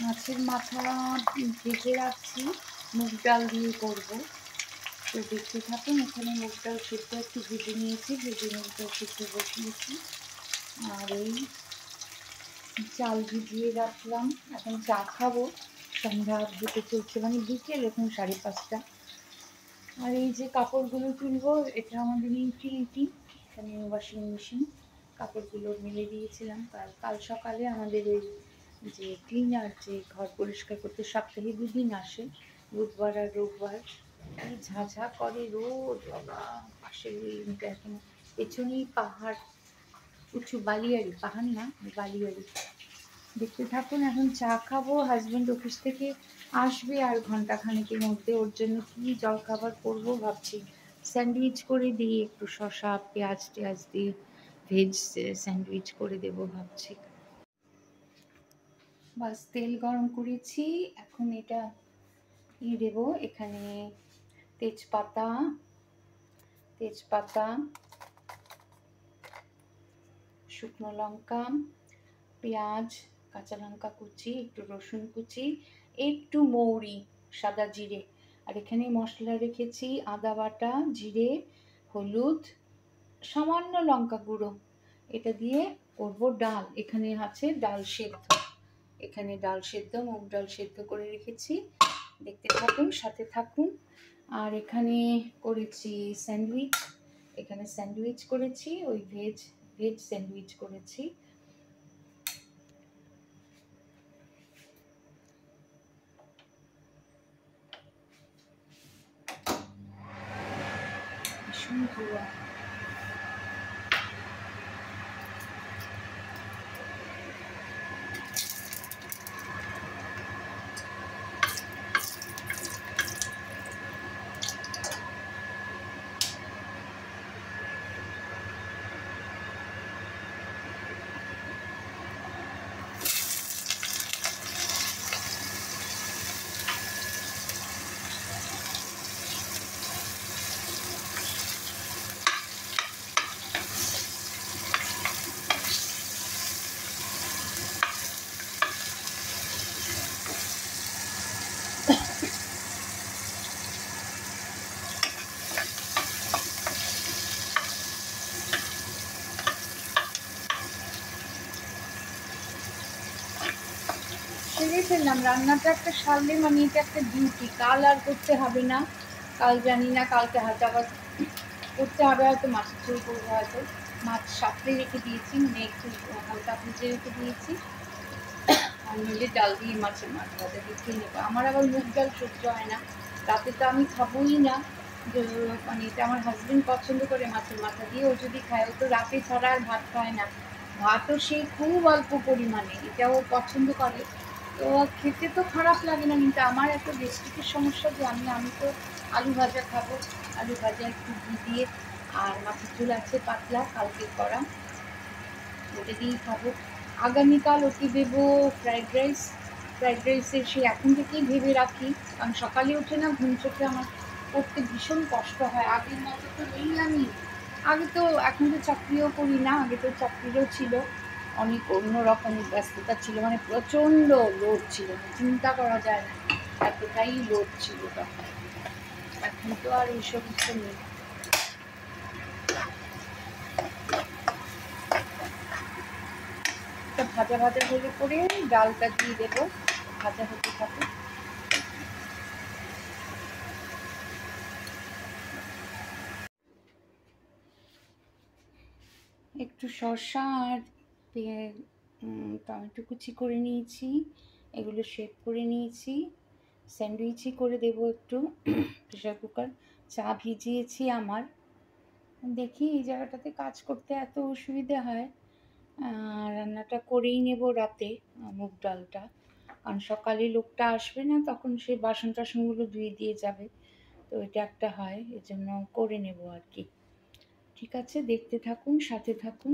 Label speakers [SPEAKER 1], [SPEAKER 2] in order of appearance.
[SPEAKER 1] মাছের মাথা ভেজে রাখছি, মুগ ডাল দিয়ে করব। তো দেখতে থাকুন। এখানে মুগ ডাল সিদ্ধ একটু ভেজে নিয়েছি, ভেজে মুগ ডাল সিদ্ধ বসিয়েছি। আর এই চাল ভিজিয়ে রাখলাম, এখন চা খাবো। সন্ধ্যা হতে চলছে, মানে বিকেল, এখন 5:30। আর এই যে কাপড়গুলো তুলবো, এটা আমাদের ইউটিলিটি, এখানে ওয়াশিং মেশিন। কাপড়গুলো মেলে দিয়েছিলাম কাল সকালে। আমাদের ওই যে ক্লিনার, যে ঘর পরিষ্কার করতে সপ্তাহে 2 দিন আসে, বুধবার আর রোববার। এই ঝাঁঝা করে রোদ বাবা। পাশের বিল্ডিংটা, এখন পেছনেই পাহাড়, উঁচু বালিয়াড়ি, পাহাড় না বালিয়াড়ি। দেখতে থাকুন। এখন চা খাবো, হাজব্যান্ড অফিস থেকে আসবে আর ঘন্টাখানেকের মধ্যে। ওর জন্য কি জলখাবার করবো ভাবছি। স্যান্ডউইচ করে দিই, একটু শসা পেঁয়াজ টেয়াজ দিয়ে ভেজ স্যান্ডউইচ করে দেবো ভাবছি। বাস তেল গরম করেছি, এখন এটা দেবো। এখানে তেজপাতা, শুকনো লঙ্কা, পেঁয়াজ, কাঁচা লঙ্কা কুচি, একটু রসুন কুচি, একটু মৌরি, সাদা জিরে। আর এখানে মশলা রেখেছি আদা বাটা, জিরে, হলুদ, সামান্য লঙ্কা গুঁড়ো। এটা দিয়ে করবো ডাল। এখানে আছে ডাল সেদ্ধ, এখানে ডাল সেদ্ধ, মুগ ডাল সেদ্ধ করে রেখেছি। দেখতে থাকুন, সাথে থাকুন। আর এখানে করেছি স্যান্ডউইচ, এখানে স্যান্ডউইচ করেছি, ওই ভেজ স্যান্ডউইচ করেছি। ভীষণ ধোয়া। সেরে ফেললাম রান্নাটা, একটা সারলে মানে এটা একটা ডিউটি। কাল আর করতে হবে না, কাল জানি না, কালকে হালকা আবার করতে হবে, হয়তো মাছের ঝোল করবো, হয়তো মাছ সাঁতরে রেখে দিয়েছি, মানে একটু হালকা ভিজে রেখে দিয়েছি। আর নইলে ডাল দিয়ে মাছের মাথা ভাজা দিয়ে খেয়ে নেবো। আমার আবার মুগ ডাল সহ্য হয় না, রাতে তো আমি খাবোই না। মানে এটা আমার হাজবেন্ড পছন্দ করে মাছের মাথা দিয়ে, ও যদি খায়, ও তো রাতে ছাড়া আর ভাত খায় না, ভাতও সে খুব অল্প পরিমাণে, এটাও পছন্দ করে। তো খেতে তো খারাপ লাগে না, কিন্তু আমার এত গ্যাস্ট্রিকের সমস্যা যে আমি তো আলু ভাজা খাবো, আলু ভাজা একটু ঘি দিয়ে। আর মাছের ঝোল আছে পাতলা, কালকে করা, ওটা দিয়েই খাবো। আগামীকাল ওকে দেবো ফ্রাইড রাইসের সে এখন থেকেই ভেবে রাখি, কারণ সকালে উঠে না ঘুম চোখে আমার করতে ভীষণ কষ্ট হয়। আগের মতো তো নেই আমি, আগে তো, এখন তো চাকরিও করি না, আগে তো চাকরিরও ছিল, অনেক অন্যরকম ব্যস্ততা ছিল, মানে প্রচণ্ড লোড ছিল, চিন্তা করা যায় না, এতটাই লোড ছিল তখন। এখন তো আর এইসব কিছু নেই। ভাজা হলে পরে ডালটা দিয়ে দেবো, ভাজা হতে থাকে। একটু শসা আর টমেটো কুচি করে নিয়েছি, এগুলো শেপ করে নিয়েছি, স্যান্ডউইচই করে দেবো একটু। প্রেশার কুকার, চা ভিজিয়েছি আমার। দেখি এই জায়গাটাতে কাজ করতে এত অসুবিধে হয়। রান্নাটা করেই নেব রাতে, মুগ ডালটা, কারণ সকালে লোকটা আসবে না, তখন সে বাসন টাসনগুলো ধুয়ে দিয়ে যাবে, তো এটা একটা হয়, এজন্য করে নেব আর কি। ঠিক আছে, দেখতে থাকুন, সাথে থাকুন।